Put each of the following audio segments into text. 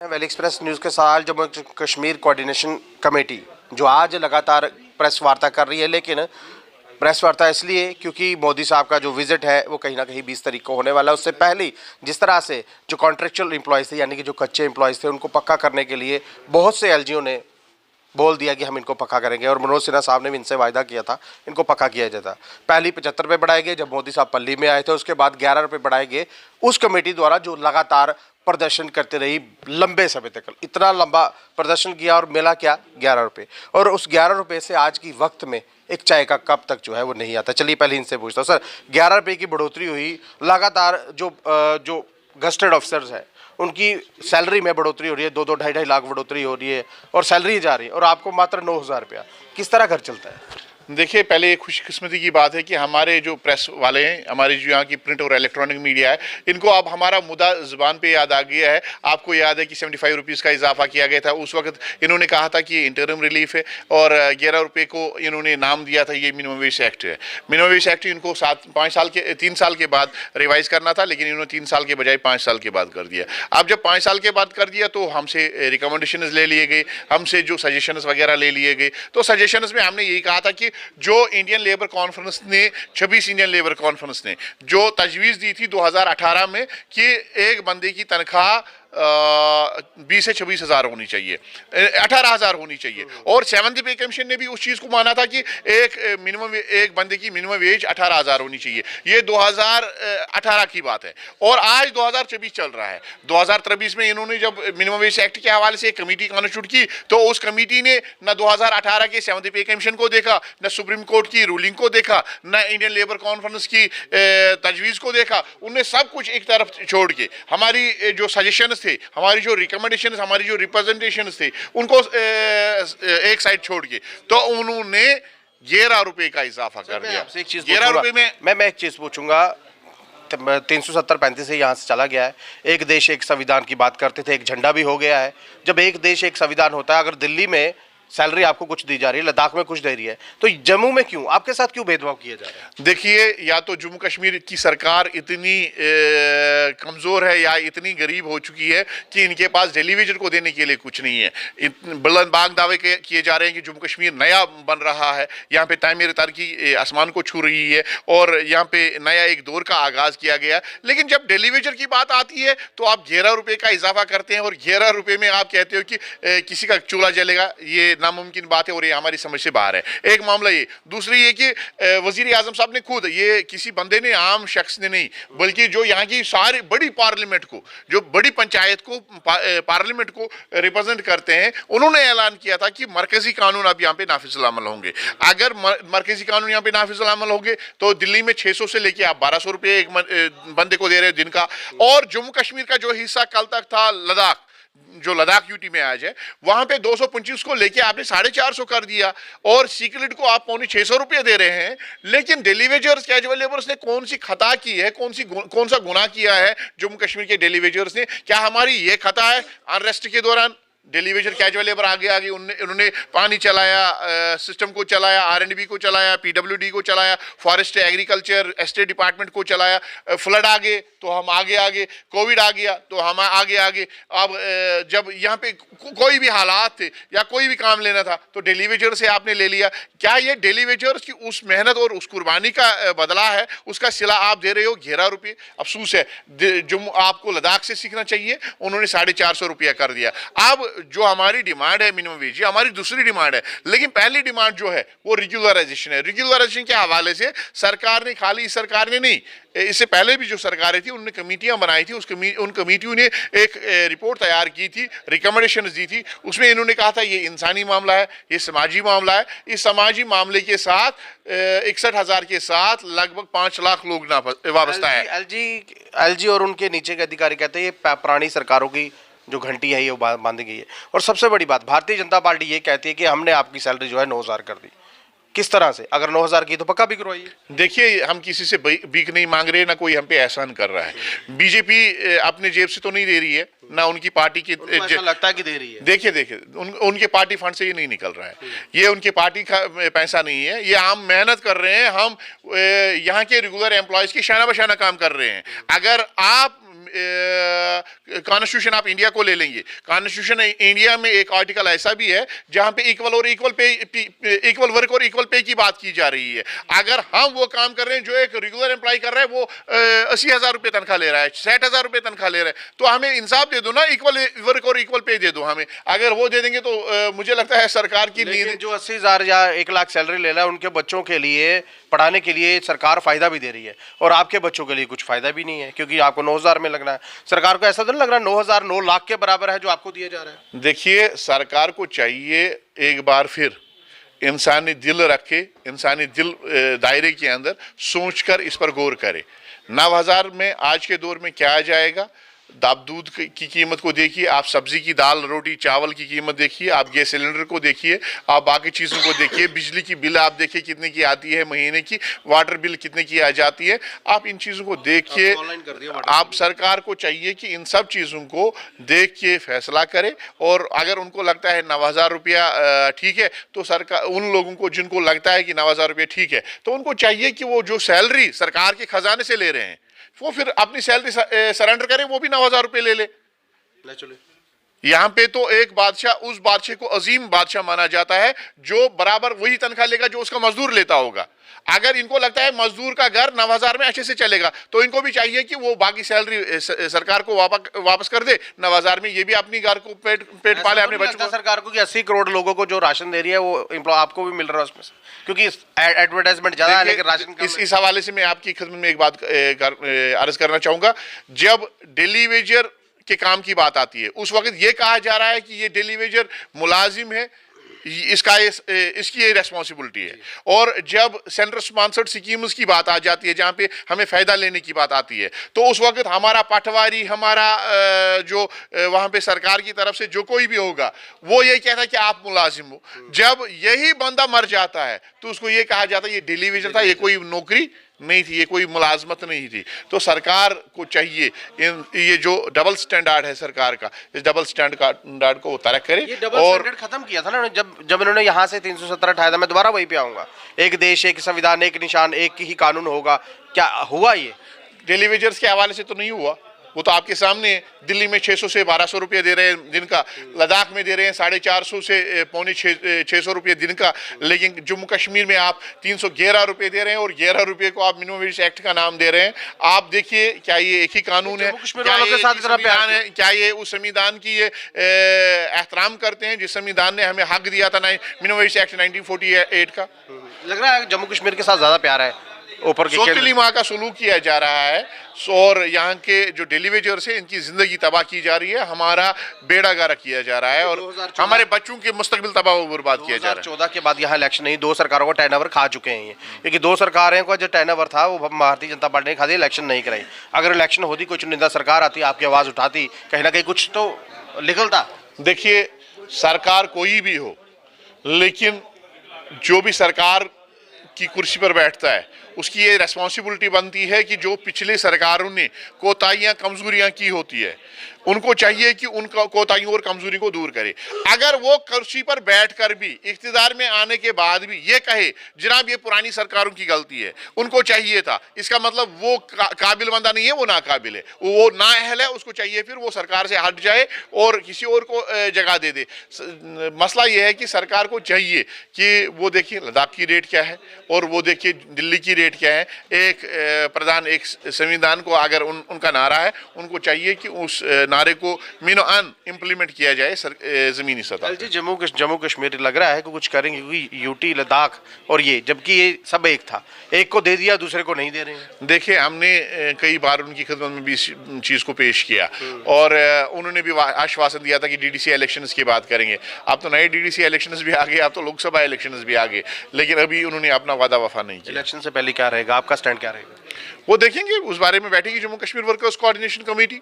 Valley express news के साथ Jammu Kashmir coordination committee जो आज लगातार प्रेस वार्ता कर रही है, लेकिन प्रेस वार्ता इसलिए क्योंकि मोदी साहब का जो विजिट है वो कहीं ना कहीं 20 तारीख को होने वाला है। उससे पहले जिस तरह से जो कॉन्ट्रेक्चुअल एम्प्लॉयज़ थे, यानी कि जो कच्चे एम्प्लॉयज़ थे, उनको पक्का करने के लिए बहुत से एलजीओ ने बोल दिया कि हम इनको पक्का करेंगे, और मनोज सिन्हा साहब ने भी इनसे वायदा किया था इनको पक्का किया जाता। पहले 75 रुपये बढ़ाए गए जब मोदी साहब पल्ली में आए थे, उसके बाद 11 रुपये बढ़ाए गए उस कमेटी द्वारा जो लगातार प्रदर्शन करते रही लंबे समय तक। इतना लंबा प्रदर्शन किया और मिला क्या? 11 रुपये। और उस 11 रुपये से आज की वक्त में एक चाय का कप तक जो है वो नहीं आता। चलिए पहले इनसे पूछता हूँ, सर 11 रुपये की बढ़ोतरी हुई, लगातार जो गस्टेड ऑफिसर्स हैं उनकी सैलरी में बढ़ोतरी हो रही है, 2-2 ढाई लाख बढ़ोतरी हो रही है और सैलरी जा रही है, और आपको मात्र 9,000 रुपया। किस तरह घर चलता है? देखिए, पहले खुशकिस्मती की बात है कि हमारे जो प्रेस वाले हैं, हमारे जो यहाँ की प्रिंट और इलेक्ट्रॉनिक मीडिया है, इनको अब हमारा मुद्दा ज़ुबान पे याद आ गया है। आपको याद है कि 75 रुपीज़ का इजाफा किया गया था। उस वक्त इन्होंने कहा था कि ये इंटरिम रिलीफ है, और 11 रुपये को इन्होंने नाम दिया था ये मिनिमम वेज एक्ट है। मिनिमम वेज एक्ट इनको 3 साल के बाद रिवाइज करना था, लेकिन इन्होंने 3 साल के बजाय 5 साल के बाद कर दिया। अब जब 5 साल के बाद कर दिया तो हमसे रिकमेंडेशन ले लिए गए, हमसे जो सजेशंस वगैरह ले लिए गए। तो सजेशंस में हमने यही कहा था कि जो इंडियन लेबर कॉन्फ्रेंस ने 26 इंडियन लेबर कॉन्फ्रेंस ने जो तजवीज़ दी थी 2018 में कि एक बंदे की तनख्वाह 20 से 26 हज़ार होनी चाहिए, 18,000 होनी चाहिए, और 7th पे कमीशन ने भी उस चीज़ को माना था कि एक बंदे की मिनिमम वेज 18,000 होनी चाहिए। ये 2018 की बात है, और आज 2024 चल रहा है। 2023 में इन्होंने जब मिनिमम वेज एक्ट के हवाले से एक कमेटी कॉन्स्टिट्यूट की, तो उस कमेटी ने न 2018 के 7th पे कमीशन को देखा, न सुप्रीम कोर्ट की रूलिंग को देखा, न इंडियन लेबर कॉन्फ्रेंस की तजवीज़ को देखा। उनने सब कुछ एक तरफ छोड़ के हमारी जो सजेशन थे, हमारी जो रिकमेंडेशन, हमारी जो रिप्रेजेंटेशन थे, उनको एक साइड छोड़ के तो उन्होंने 11 रुपये का इजाफा कर दिया। 11 रुपये में मैं एक चीज़ पूछूंगा। 370-35 से यहाँ से चला गया है। एक देश एक संविधान की बात करते थे, एक झंडा भी हो गया है। जब एक देश एक संविधान होता है, अगर दिल्ली में सैलरी आपको कुछ दी जा रही है, लद्दाख में कुछ दे रही है, तो जम्मू में क्यों, आपके साथ क्यों भेदभाव किया जा रहा है? देखिए, या तो जम्मू कश्मीर की सरकार इतनी कमज़ोर है या इतनी गरीब हो चुकी है कि इनके पास टेलीविजन को देने के लिए कुछ नहीं है। बुलंदबाग दावे किए जा रहे हैं कि जम्मू कश्मीर नया बन रहा है, यहाँ पे तामीर तरक्की आसमान को छू रही है, और यहाँ पे नया एक दौर का आगाज़ किया गया। लेकिन जब टेलीविजन की बात आती है तो आप 11 रुपये का इजाफा करते हैं, और 11 रुपये में आप कहते हो कि किसी का चूल्हा जलेगा। ये नामुमकिन बात है और ये हमारी समझ से बाहर है। एक मामला ये। दूसरी ये कि वजीर आजम साहब ने खुद, ये किसी बंदे ने, आम शख्स ने नहीं, बल्कि जो यहाँ की सारी बड़ी पार्लियामेंट को, जो बड़ी पंचायत को, पार्लियामेंट को रिप्रेजेंट करते हैं, उन्होंने ऐलान किया था कि मरकजी कानून अब यहाँ पे नाफिजुल अमल होंगे। अगर मरकजी कानून यहाँ पे नाफिजुल अमल होंगे तो दिल्ली में 600 से लेके आप 1200 रुपये एक बंदे को दे रहे हैं दिन का। और जम्मू कश्मीर का जो हिस्सा कल तक था लद्दाख, जो लद्दाख यूटी में आज है, वहां पे 225 को लेके आपने 450 कर दिया, और सीक्रेट को आप 650 रुपये दे रहे हैं। लेकिन डेली वेजर्स, कैजुअल लेबर्स ने कौन सी खता की है, कौन सा गुनाह किया है जम्मू कश्मीर के डेली वेजर्स ने? क्या हमारी ये खता है अनरेस्ट के दौरान डेली वेजर कैजुअल लेबर आगे उन्होंने पानी चलाया, सिस्टम को चलाया, R&B को चलाया, PWD को चलाया, फॉरेस्ट एग्रीकल्चर एस्टेट डिपार्टमेंट को चलाया। फ्लड आ गए तो हम आगे, कोविड आ गया तो हम आगे। अब जब यहाँ पे कोई भी हालात थे या कोई भी काम लेना था तो डेली वेजर से आपने ले लिया। क्या ये डेली वेजर्स की उस मेहनत और उस कुर्बानी का बदला है? उसका सिला आप दे रहे हो 11 रुपये। अफसोस है, जम्मू आपको लद्दाख से सीखना चाहिए, उन्होंने 450 रुपया कर दिया। अब जो हमारी डिमांड है मिनिमम वेज, ये हमारी दूसरी डिमांड है। लेकिन पहली डिमांड जो है वो रेगुलराइजेशन है। रेगुलराइजेशन के हवाले से सरकार ने, खाली इस सरकार ने नहीं, इससे पहले भी जो सरकारें थी उन्होंने कमेटियां बनाई थी। उन कमेटियों ने एक रिपोर्ट तैयार की थी, रिकमेंडेशन दी थी। उसमें इन्होंने कहा था ये इंसानी मामला है, ये समाजी मामला है। इस समाजी मामले के साथ 61,000 के साथ लगभग 5 लाख लोग वाबस्ता है। एलजी और उनके नीचे के अधिकारी कहते हैं ये पुरानी सरकारों की जो घंटी है ये बांधी गई है। और सबसे बड़ी बात, भारतीय जनता पार्टी ये कहती है कि हमने आपकी सैलरी जो है 9,000 कर दी। किस तरह से? अगर 9,000 की तो पक्का भी करवाइए। देखिए, हम किसी से भीख नहीं मांग रहे, ना कोई हम पे एहसान कर रहा है। बीजेपी अपने जेब से तो नहीं दे रही है, ना उनकी पार्टी की लगता है कि दे रही है। देखिए उनके पार्टी फंड से ये नहीं निकल रहा है, ये उनके पार्टी का पैसा नहीं है। ये हम मेहनत कर रहे हैं, हम यहाँ के रेगुलर एम्प्लॉयज की शाना बशाना काम कर रहे हैं। अगर आप कॉन्स्टिट्यूशन आप इंडिया को ले लेंगे, कॉन्स्टिट्यूशन इंडिया में एक आर्टिकल ऐसा भी है जहां पे इक्वल वर्क और इक्वल पे की बात की जा रही है। अगर हम वो काम कर रहे हैं जो एक रेगुलर एम्प्लॉय कर रहा है, वो 80,000 रुपये तनख्वाह ले रहा है, 60,000 रुपये तनख्वाह ले रहा है, तो हमें इंसाफ दे दो ना, इक्वल वर्क और इक्वल पे दे दो हमें। अगर वो दे देंगे तो मुझे लगता है सरकार की नींद। जो 80,000 या 1 लाख सैलरी ले रहा है, उनके बच्चों के लिए पढ़ाने के लिए सरकार फायदा भी दे रही है, और आपके बच्चों के लिए कुछ फायदा भी नहीं है, क्योंकि आपको 9,000 में लगना है। सरकार को ऐसा तो नहीं लग रहा 9,000 9 लाख के बराबर है जो आपको दिया जा रहा है? देखिए, सरकार को चाहिए एक बार फिर इंसानी दिल रखे, इंसानी दिल दायरे के अंदर सोचकर इस पर गौर करे। 9,000 में आज के दौर में क्या आ जाएगा? आप दूध की कीमत को देखिए, आप सब्जी की दाल रोटी चावल की कीमत देखिए, आप गैस सिलेंडर को देखिए, आप बाकी चीज़ों को देखिए, बिजली की बिल आप देखिए कितने की आती है महीने की, वाटर बिल कितने की आ जाती है, आप इन चीज़ों को देखिए। आप सरकार को चाहिए कि इन सब चीज़ों को देख के फैसला करे, और अगर उनको लगता है 9,000 रुपया ठीक है, तो सरकार उन लोगों को जिनको लगता है कि 9,000 रुपया ठीक है, तो उनको चाहिए कि वो जो सैलरी सरकार के खजाने से ले रहे हैं, वो फिर अपनी सैलरी सरेंडर करें, वो भी 9,000 रुपये ले चले। यहाँ पे तो एक बादशाह, उस बादशाह को अजीम बादशाह माना जाता है जो बराबर वही तनख्वाह लेगा जो उसका मजदूर लेता होगा। अगर इनको लगता है मजदूर का घर 9,000 में अच्छे से चलेगा, तो इनको भी चाहिए कि वो बाकी सैलरी सरकार को वापस कर दे 9,000 में, ये भी अपनी घर को पेट पाले अपने बच्चों को। सरकार को कि 80 करोड़ लोगों को जो राशन दे रही है वो आपको भी मिल रहा है उसमें से, क्योंकि एडवर्टाइजमेंट ज्यादा है लेकिन राशन कम है। इस हवाले से मैं आपकी खिदमत में एक बात अर्ज करना चाहूंगा। जब डेलीवेजर के काम की बात आती है, उस वक्त ये कहा जा रहा है कि ये डेलीवेजर मुलाजिम है, इसकी ये रेस्पॉन्सिबिलिटी है। और जब सेंट्रल स्पॉन्सर्ड स्कीम्स की बात आ जाती है, जहाँ पे हमें फ़ायदा लेने की बात आती है, तो उस वक्त हमारा पटवारी, हमारा जो वहाँ पे सरकार की तरफ से जो कोई भी होगा, वो ये कहता है कि आप मुलाजिम हो। जब यही बंदा मर जाता है तो उसको ये कहा जाता है ये डेलीवेजर था, ये कोई नौकरी नहीं थी, ये कोई मुलाजमत नहीं थी। तो सरकार को चाहिए ये जो डबल स्टैंडर्ड है सरकार का, इस डबल स्टैंडर्ड को वो तरक करे। ये डबल स्टैंडर्ड खत्म किया था ना जब इन्होंने यहाँ से 317 उठाया था। मैं दोबारा वही पे आऊंगा, एक देश एक संविधान एक निशान एक ही कानून होगा, क्या हुआ? ये डेलीवेजर्स के हवाले से तो नहीं हुआ, वो तो आपके सामने है। दिल्ली में 600 से 1,200 रुपये दे रहे हैं दिन का, लद्दाख में दे रहे हैं 450 से पौने 600 रुपये दिन का, लेकिन जम्मू कश्मीर में आप 311 रुपये दे रहे हैं, और 11 रुपये को आप मिनिमम वेज एक्ट का नाम दे रहे हैं। आप देखिए, क्या ये एक ही कानून है? क्या ये उस संविधान की ये एहतराम करते हैं जिस संविधान ने हमें हक दिया था मिनिमम वेज एक्ट 1948 का? लग रहा है जम्मू कश्मीर के साथ ज्यादा प्यार है, ऊपर सोतली माँ का सलूक किया जा रहा है, और यहाँ के जो डेलीवेजर्स है इनकी जिंदगी तबाह की जा रही है, हमारा बेड़ा गारा किया जा रहा है, और हमारे बच्चों के मुस्तकबिल तबाह व बर्बाद किया जा रहा है। 2014 के बाद यहाँ इलेक्शन नहीं, 2 सरकारों को टर्नओवर खा चुके हैं ये, क्योंकि 2 सरकारों का जो टर्नओवर था वो भारतीय जनता पार्टी ने खाली इलेक्शन नहीं कराई। अगर इलेक्शन होती, कोई चुनिंदा सरकार आती, आपकी आवाज़ उठाती, कहीं ना कहीं कुछ तो निकलता। देखिए, सरकार कोई भी हो, लेकिन जो भी सरकार की कुर्सी पर बैठता है उसकी ये रेस्पॉन्सिबिलिटी बनती है कि जो पिछले सरकारों ने कोताहियां कमजोरियां की होती है, उनको चाहिए कि उन कोताहियों और कमजोरी को दूर करे। अगर वो कुर्सी पर बैठकर भी इख्तिदार में आने के बाद भी ये कहे जनाब ये पुरानी सरकारों की गलती है, उनको चाहिए था, इसका मतलब वो काबिल बंदा नहीं है, वो नाकाबिल है, वो नाअहल है, उसको चाहिए फिर वो सरकार से हट जाए और किसी और को जगह दे दे। मसला ये है कि सरकार को चाहिए कि वो देखिए लद्दाख की रेट क्या है और वो देखिए दिल्ली की रेट क्या है। एक प्रधान, एक संविधान को अगर उनका नारा है, उनको चाहिए कि उस नारे को मीनो अन इम्प्लीमेंट किया जाए जमीनी सतह। जी, जम्मू कश्मीर लग रहा है कि कुछ करेंगे, क्योंकि यूटी लद्दाख और ये, जबकि ये सब एक था, एक को दे दिया दूसरे को नहीं दे रहे हैं। देखिए, हमने कई बार उनकी खिदमत में भी इस चीज़ को पेश किया, और उन्होंने भी आश्वासन दिया था कि डीडीसी इलेक्शंस की बात करेंगे। अब तो नए डीडीसी इलेक्शंस भी आ गए, अब तो लोकसभा इलेक्शंस भी आ गए, लेकिन अभी उन्होंने अपना वादा वफा नहीं किया। इलेक्शन से पहले क्या रहेगा, आपका स्टैंड क्या रहेगा? वो देखेंगे, उस बारे में बैठेगी Jammu Kashmir workers coordination committee,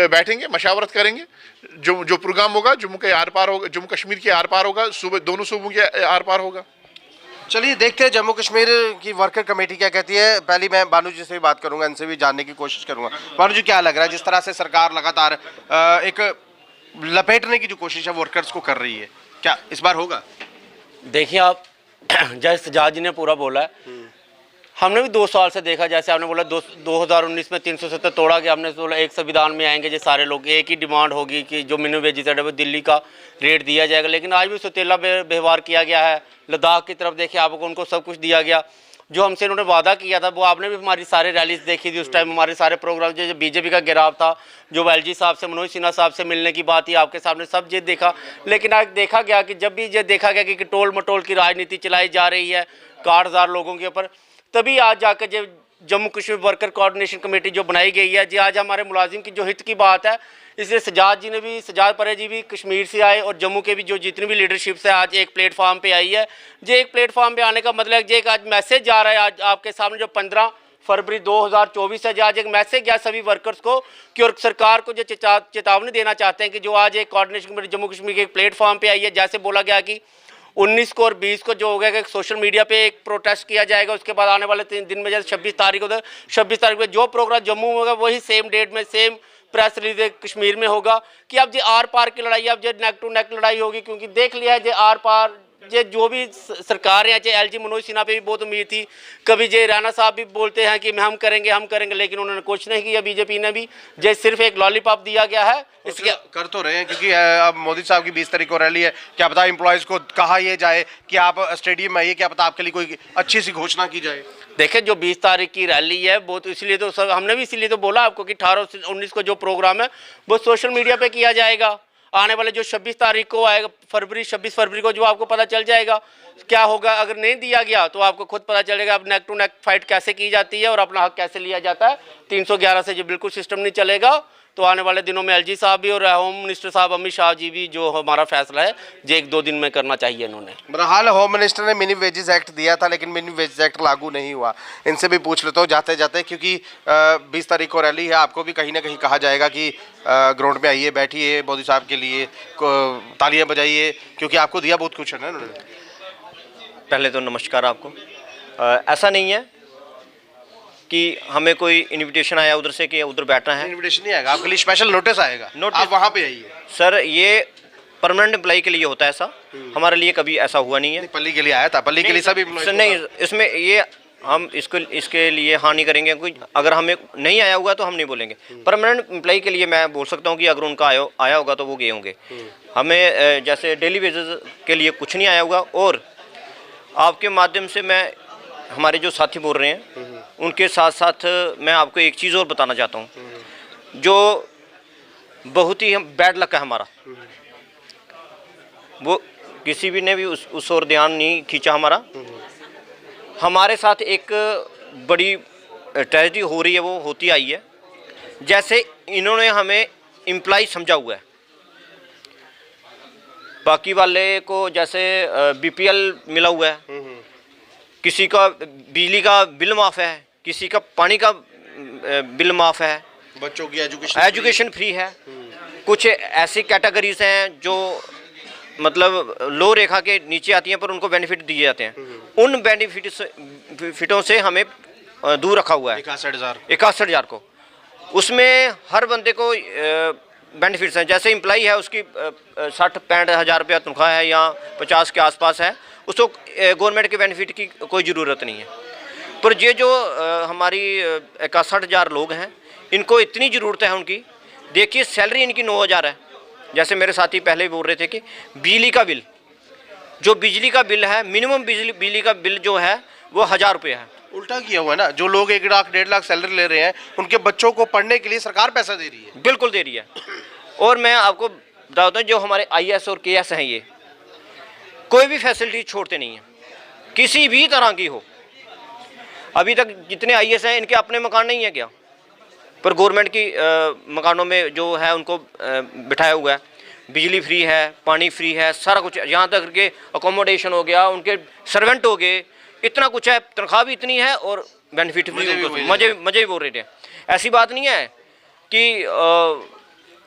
बैठेंगे, मशावरत करेंगे, जो प्रोग्राम होगा जम्मू के आर पार होगा, जम्मू कश्मीर के आर पार होगा, सूबे दोनों सूबों के आर पार होगा। चलिए देखते हैं जम्मू कश्मीर की वर्कर कमेटी क्या कहती है। पहले मैं बानू जी से भी बात करूंगा, इनसे भी जानने की कोशिश करूंगा। बानू जी, क्या लग रहा है जिस तरह से सरकार लगातार एक लपेटने की जो कोशिश है वर्कर्स को कर रही है, क्या इस बार होगा? देखिए, आप जैसे सजाद जी ने पूरा बोला है, हमने भी 2 साल से देखा, जैसे आपने बोला 2019 में 370 तोड़ा गया, हमने बोला एक संविधान में आएंगे जो सारे लोग, एक ही डिमांड होगी कि जो मिनिमम वेजेस है वो दिल्ली का रेट दिया जाएगा। लेकिन आज भी सौतेला व्यवहार किया गया है। लद्दाख की तरफ देखिए आपको, उनको सब कुछ दिया गया। जो हमसे इन्होंने वादा किया था वो आपने भी हमारी सारे रैलीज देखी थी, उस टाइम हमारे सारे प्रोग्राम जो बीजेपी का गिराव था, जो एलजी साहब से, मनोज सिन्हा साहब से मिलने की बात थी, आपके सामने सब ये देखा। लेकिन आज देखा गया कि जब भी ये देखा गया कि टोल मटोल की राजनीति चलाई जा रही है 60,000 लोगों के ऊपर, तभी आज जाकर जो Jammu Kashmir worker coordination committee जो बनाई गई है, जी आज हमारे मुलाजिम की जो हित की बात है, इसलिए सजाद परे जी भी कश्मीर से आए और जम्मू के भी जो जितनी भी लीडरशिप्स है आज एक प्लेटफार्म पे आई है। जो एक प्लेटफार्म पे आने का मतलब है, जो एक आज मैसेज जा रहा है आज आपके सामने, जो 15 फरवरी 2024 है, आज एक मैसेज गया सभी वर्कर्स को कि और सरकार को जो चेतावनी देना चाहते हैं कि जो आज एक कोऑर्डिनेशन कमेटी जम्मू कश्मीर के एक प्लेटफार्म पे आई है। जैसे बोला गया कि 19 को और 20 को जो हो गया कि सोशल मीडिया पे एक प्रोटेस्ट किया जाएगा, उसके बाद आने वाले 3 दिन में जैसे 26 तारीख को, 26 तारीख को जो प्रोग्राम जम्मू में होगा वही सेम डेट में सेम प्रेस रिलीज कश्मीर में होगा कि अब जो आर पार की लड़ाई, अब जो नेक टू नेक लड़ाई होगी। क्योंकि देख लिया है जो आर पार जो भी सरकार है, चाहे एलजी मनोज सिन्हा पे भी बहुत उम्मीद थी, कभी जय राणा साहब भी बोलते हैं कि हम करेंगे, लेकिन उन्होंने कुछ नहीं किया। बीजेपी ने भी जो सिर्फ एक लॉलीपॉप दिया गया है, इसके कर तो रहे हैं क्योंकि अब मोदी साहब की 20 तारीख को रैली है, क्या पता एम्प्लॉयज को कहा यह जाए कि आप स्टेडियम में आइए, क्या पता आपके लिए कोई अच्छी सी घोषणा की जाए। देखिए जो 20 तारीख की रैली है वो तो इसलिए तो सब हमने भी इसीलिए तो बोला आपको कि 18 से 19 को जो प्रोग्राम है वो सोशल मीडिया पे किया जाएगा। आने वाले जो 26 तारीख को आएगा 26 फरवरी को जो आपको पता चल जाएगा क्या होगा। अगर नहीं दिया गया तो आपको खुद पता चलेगा अब नेक टू नेक फाइट कैसे की जाती है और अपना हक कैसे लिया जाता है। 311 से जो बिल्कुल सिस्टम नहीं चलेगा तो आने वाले दिनों में एलजी साहब भी और होम मिनिस्टर साहब अमित शाह जी भी जो हमारा फैसला है जो 1-2 दिन में करना चाहिए इन्होंने। बहरहाल होम मिनिस्टर ने मिनिमम वेजेस एक्ट दिया था लेकिन मिनिमम वेजेस एक्ट लागू नहीं हुआ। इनसे भी पूछ लेता हूँ जाते जाते, क्योंकि 20 तारीख को रैली है, आपको भी कहीं ना कहीं कहा जाएगा कि ग्राउंड में आइए, बैठिए, मोदी साहब के लिए तालियां बजाइए, क्योंकि आपको दिया बहुत कुछ है ना उन्होंने। पहले तो नमस्कार आपको। ऐसा नहीं है कि हमें कोई इनविटेशन आया उधर से कि उधर बैठना है। इनविटेशन नहीं आएगा, आपके लिए स्पेशल नोटिस आएगा, आप वहाँ पे आइए। सर ये परमानेंट एम्प्लॉय के लिए होता है ऐसा, हमारे लिए कभी ऐसा हुआ नहीं है। पल्ली के लिए आया था, पल्ली के लिए सभी नहीं, इसमें ये हम इसके लिए हाँ नहीं करेंगे। कोई अगर हमें नहीं आया होगा तो हम नहीं बोलेंगे। परमानेंट एम्प्लॉय के लिए मैं बोल सकता हूँ कि अगर उनका आया होगा तो वो गए होंगे। हमें जैसे डेली वेजेस के लिए कुछ नहीं आया होगा। और आपके माध्यम से मैं हमारे जो साथी बोल रहे हैं उनके साथ साथ मैं आपको एक चीज़ और बताना चाहता हूँ जो बहुत ही बैड लक है हमारा। वो किसी भी ने भी उस ओर ध्यान नहीं खींचा हमारा। हमारे साथ एक बड़ी ट्रेजेडी हो रही है, वो होती आई है। जैसे इन्होंने हमें एम्प्लॉय समझा हुआ है, बाकी वाले को जैसे बीपीएल मिला हुआ है, किसी का बिजली का बिल माफ़ है, किसी का पानी का बिल माफ़ है, बच्चों की एजुकेशन फ्री है। कुछ ऐसी कैटेगरीज हैं जो मतलब लो रेखा के नीचे आती हैं पर उनको बेनिफिट दिए जाते हैं। उन बेनिफिटों से हमें दूर रखा हुआ है 61,000 को। उसमें हर बंदे को बेनिफिट्स हैं। जैसे एम्प्लॉई है उसकी 60-65 हज़ार रुपया तनख्वाह है या 50 के आसपास है, उसको गवर्नमेंट के बेनिफिट की कोई ज़रूरत नहीं है। पर ये जो हमारी 61,000 लोग हैं इनको इतनी ज़रूरत है उनकी। देखिए सैलरी इनकी 9,000 है। जैसे मेरे साथी पहले भी बोल रहे थे कि बिजली का बिल, जो बिजली का बिल है, मिनिमम बिजली का बिल जो है वो 1,000 रुपये है। उल्टा किया हुआ है ना, जो लोग 1 लाख 1.5 लाख सैलरी ले रहे हैं उनके बच्चों को पढ़ने के लिए सरकार पैसा दे रही है। बिल्कुल दे रही है। और मैं आपको बताता हूँ जो हमारे IAS और KS हैं ये कोई भी फैसिलिटी छोड़ते नहीं हैं, किसी भी तरह की हो। अभी तक जितने IAS हैं इनके अपने मकान नहीं है क्या, पर गवर्नमेंट की मकानों में जो है उनको बिठाया हुआ है। बिजली फ्री है, पानी फ्री है, सारा कुछ, यहाँ तक के अकोमोडेशन हो गया, उनके सर्वेंट हो गए, इतना कुछ है। तनख्वाह भी इतनी है और बेनिफिट भी, मजे भी बोल रहे थे। ऐसी बात नहीं है कि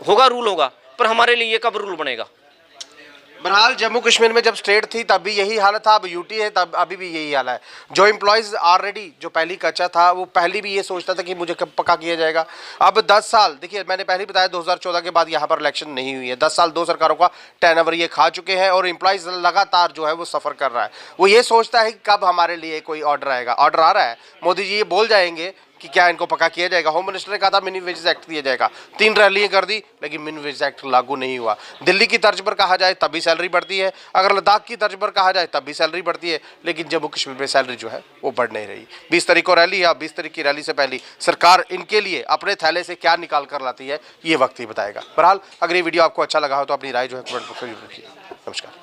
होगा रूल होगा, पर हमारे लिए कब रूल बनेगा। बहरहाल जम्मू कश्मीर में जब स्टेट थी तब भी यही हालत था, अब यूटी है तब अभी भी यही हाल है। जो एम्प्लॉयज़ ऑलरेडी जो पहली कच्चा था वो पहले भी ये सोचता था कि मुझे कब पक्का किया जाएगा। अब 10 साल, देखिए मैंने पहले बताया 2014 के बाद यहाँ पर इलेक्शन नहीं हुई है। 10 साल 2 सरकारों का टर्नओवर ये खा चुके हैं और एम्प्लॉयज़ लगातार जो है वो सफ़र कर रहा है। वो ये सोचता है कि कब हमारे लिए कोई ऑर्डर आएगा। ऑर्डर आ रहा है, मोदी जी ये बोल जाएंगे कि क्या इनको पक्का किया जाएगा। होम मिनिस्टर ने कहा था मिनिमम वेजेस एक्ट दिया जाएगा, 3 रैलियां कर दी लेकिन मिनिमम वेजेस एक्ट लागू नहीं हुआ। दिल्ली की तर्ज पर कहा जाए तब भी सैलरी बढ़ती है, अगर लद्दाख की तर्ज पर कहा जाए तब भी सैलरी बढ़ती है, लेकिन जम्मू कश्मीर में सैलरी जो है वो बढ़ नहीं रही। 20 तारीख को रैली है, 20 तारीख की रैली से पहले सरकार इनके लिए अपने थैले से क्या निकाल कर लाती है ये वक्त ही बताएगा। बहरहाल अगर ये वीडियो आपको अच्छा लगा हो तो अपनी राय जो है कमेंट बॉक्स में जरूर रखिए। नमस्कार।